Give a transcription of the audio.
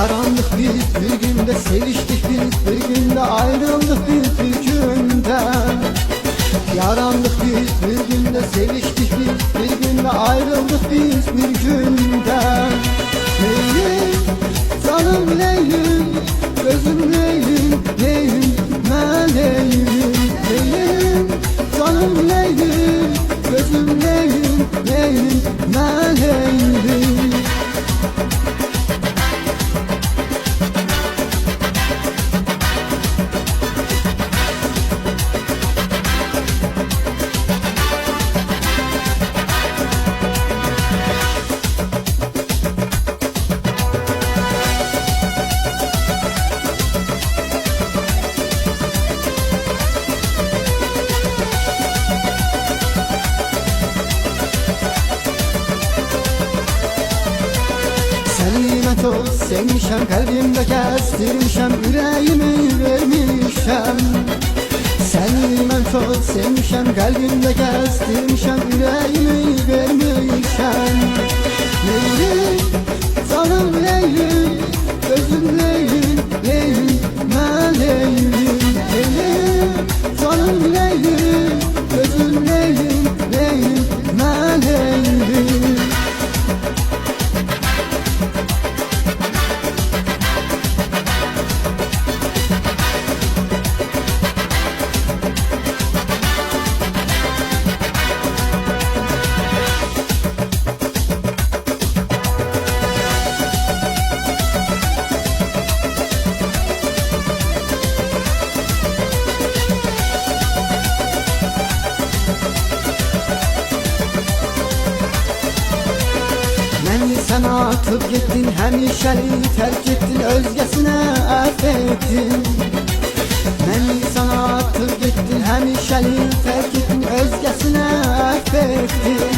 Yarandık biz bir günde, seviştik biz bir günde, ayrıldık biz bir günde. Yarandık biz bir günde, seviştik biz bir günde, ayrıldık biz bir günde. Leylim, canım Leylim, gözüm Leylim, Leylim, ben Leylim. Leylim, canım Leylim, gözüm Leylim, Leylim, ben Leylim. Seninle çok sevmişem, kalbimde kestirmişem, yüreğimi vermişem. Seninle çok sevmişem, kalbimde kestirmişem, yüreğimi vermişem. Leylim, canım Leylim, gözüm Leylim, Leylim, ben Leylim. Leylim, canım Leylim, gözüm Leylim, Leylim, ben Leylim. Sen atıp gittin, hemşeri terk ettin, özgesine affettin. Beni sana atıp gittin, hemşeri terk ettin, özgesine affettin.